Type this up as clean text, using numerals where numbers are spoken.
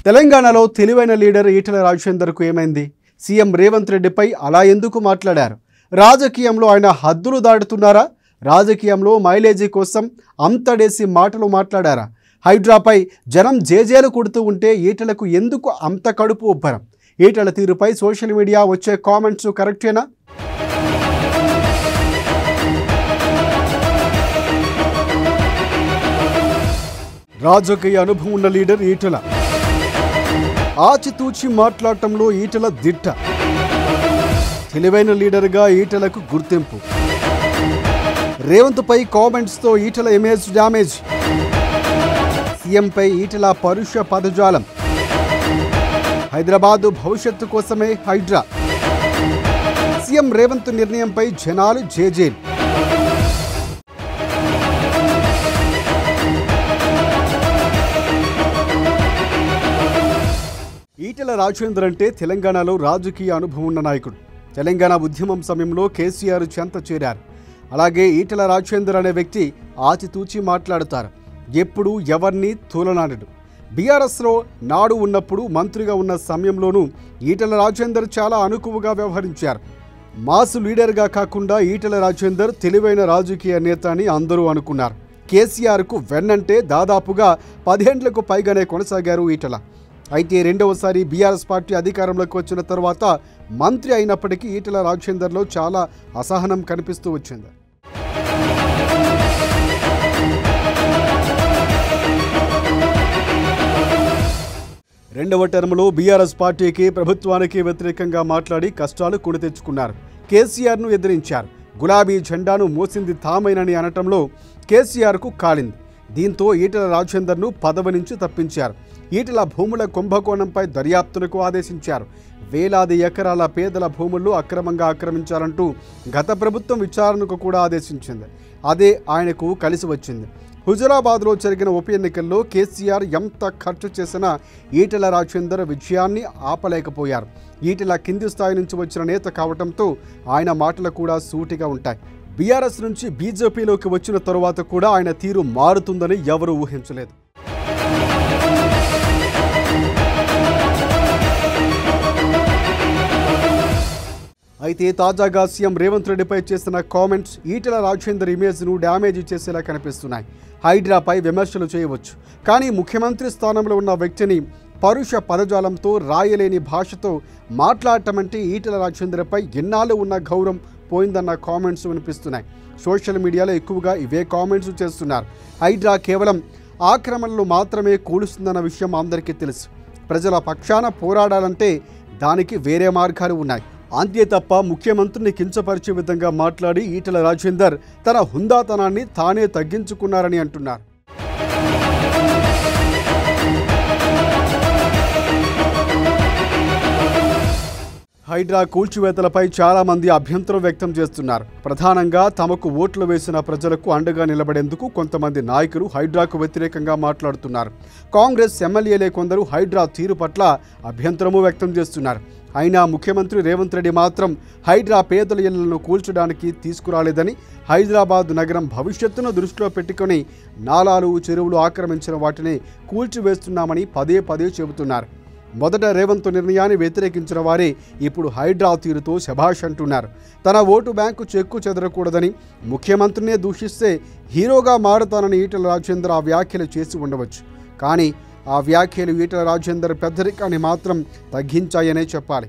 తెలంగాణలో తెలివైన లీడర్ ఈటెల రాజేందర్కు ఏమైంది? సీఎం రేవంత్ రెడ్డిపై అలా ఎందుకు మాట్లాడారు? రాజకీయంలో ఆయన హద్దులు దాటుతున్నారా? రాజకీయంలో మైలేజీ కోసం అంతడేసి మాటలు మాట్లాడారా? హైడ్రాపై జనం జేజేలు కొడుతూ ఉంటే ఈటెలకు ఎందుకు అంత కడుపు ఉబ్బరం? ఈటెల తీరుపై సోషల్ మీడియా వచ్చే కామెంట్స్ కరెక్టేనా? రాజకీయ అనుభవం ఉన్న లీడర్ ఈటెల. ఆచితూచి మాట్లాడటంలో ఈటెల దిట్ట. తెలివైన లీడర్గా ఈటెలకు గుర్తింపు. రేవంత్పై కామెంట్స్తో ఈటెల ఇమేజ్ డ్యామేజ్. సీఎంపై ఈటెల పరుష పదజాలం. హైదరాబాదు భవిష్యత్తు కోసమే హైడ్రా. సీఎం రేవంత్ నిర్ణయంపై జనాలు జేజేలు. ఈటెల రాజేందర్ అంటే తెలంగాణలో రాజకీయ అనుభవం ఉన్న నాయకుడు. తెలంగాణ ఉద్యమం సమయంలో కేసీఆర్ చెంత చేరారు. అలాగే ఈటెల రాజేందర్ అనే వ్యక్తి ఆచితూచి మాట్లాడతారు. ఎప్పుడు ఎవరిని తూలనాడడు. బీఆర్ఎస్లో నాడు ఉన్నప్పుడు మంత్రిగా ఉన్న సమయంలోనూ ఈటెల రాజేందర్ చాలా అనుకువగా వ్యవహరించారు. మాసు లీడర్గా కాకుండా ఈటెల రాజేందర్ తెలివైన రాజకీయ నేత అని అందరూ అనుకున్నారు. కేసీఆర్కు వెన్నంటే దాదాపుగా 10 ఏళ్లకు పైగానే కొనసాగారు ఈటెల. అయితే రెండవసారి బీఆర్ఎస్ పార్టీ అధికారంలోకి వచ్చిన తర్వాత మంత్రి అయినప్పటికీ ఈటెల రాజేందర్లో చాలా అసహనం కనిపిస్తూ వచ్చింది. రెండవ టర్మ్లో బీఆర్ఎస్ పార్టీకి ప్రభుత్వానికి వ్యతిరేకంగా మాట్లాడి కష్టాలు కొని తెచ్చుకున్నారు. కేసీఆర్ను ఎదిరించారు. గులాబీ జెండాను మోసింది తామేనని అనటంలో కేసీఆర్కు కాలింది. దీంతో ఈటెల రాజేందర్ను పదవి నుంచి తప్పించారు. ఈటెల భూముల కుంభకోణంపై దర్యాప్తునకు ఆదేశించారు. వేలాది ఎకరాల పేదల భూముల్లో అక్రమంగా ఆక్రమించారంటూ గత ప్రభుత్వం విచారణకు కూడా ఆదేశించింది. అదే ఆయనకు కలిసి వచ్చింది. హుజురాబాద్లో జరిగిన ఉప ఎన్నికల్లో కేసీఆర్ ఎంత ఖర్చు చేసినా ఈటెల రాజేందర్ విజయాన్ని ఆపలేకపోయారు. ఈటెల కింది స్థాయి నుంచి వచ్చిన నేత కావడంతో ఆయన మాటలు కూడా సూటిగా ఉంటాయి. బీఆర్ఎస్ నుంచి బీజేపీలోకి వచ్చిన తరువాత కూడా ఆయన తీరు మారుతుందని ఎవరూ ఊహించలేదు. అయితే తాజాగా సీఎం రేవంత్ రెడ్డిపై చేసిన కామెంట్స్ ఈటెల రాజేందర్ ఇమేజ్ను డ్యామేజ్ చేసేలా కనిపిస్తున్నాయి. హైడ్రాపై విమర్శలు చేయవచ్చు, కానీ ముఖ్యమంత్రి స్థానంలో ఉన్న వ్యక్తిని పరుష పదజాలంతో రాయలేని భాషతో మాట్లాడటం అంటే ఈటెల రాజేందర్పై ఎన్నాళ్ళు ఉన్న గౌరవం పోయిందన్న కామెంట్స్ వినిపిస్తున్నాయి. సోషల్ మీడియాలో ఎక్కువగా ఇవే కామెంట్స్ చేస్తున్నారు. హైడ్రా కేవలం ఆక్రమణలు మాత్రమే కూలుస్తుందన్న విషయం అందరికీ తెలుసు. ప్రజల పక్షాన పోరాడాలంటే దానికి వేరే మార్గాలు ఉన్నాయి. అంతే తప్ప ముఖ్యమంత్రిని కించపరిచే విధంగా మాట్లాడి ఈటెల రాజేందర్ తన హుందాతనాన్ని తానే తగ్గించుకున్నారని అంటున్నారు. హైడ్రా కూల్చివేతలపై చాలామంది అభ్యంతరం వ్యక్తం చేస్తున్నారు. ప్రధానంగా తమకు ఓట్లు వేసిన ప్రజలకు అండగా నిలబడేందుకు కొంతమంది నాయకులు హైడ్రాకు వ్యతిరేకంగా మాట్లాడుతున్నారు. కాంగ్రెస్ ఎమ్మెల్యేలే కొందరు హైడ్రా తీరు పట్ల అభ్యంతరము వ్యక్తం చేస్తున్నారు. అయినా ముఖ్యమంత్రి రేవంత్ రెడ్డి మాత్రం హైడ్రా పేదల ఇళ్లను కూల్చడానికి తీసుకురాలేదని, హైదరాబాద్ నగరం భవిష్యత్తును దృష్టిలో పెట్టుకుని నాలాలు చెరువులు ఆక్రమించిన వాటిని కూల్చివేస్తున్నామని పదే పదే చెబుతున్నారు. మొదట రేవంత్ నిర్ణయాన్ని వ్యతిరేకించిన వారే ఇప్పుడు హైడ్రా తీరుతో శభాష్ అంటున్నారు. తన ఓటు బ్యాంకు చెక్కు చెదరకూడదని, ముఖ్యమంత్రినే దూషిస్తే హీరోగా మారుతానని ఈటెల రాజేందర్ ఆ వ్యాఖ్యలు చేసి ఉండవచ్చు. కానీ ఆ వ్యాఖ్యలు ఈటెల రాజేందర్ పెద్దరికాన్ని మాత్రం తగ్గించాయనే చెప్పాలి.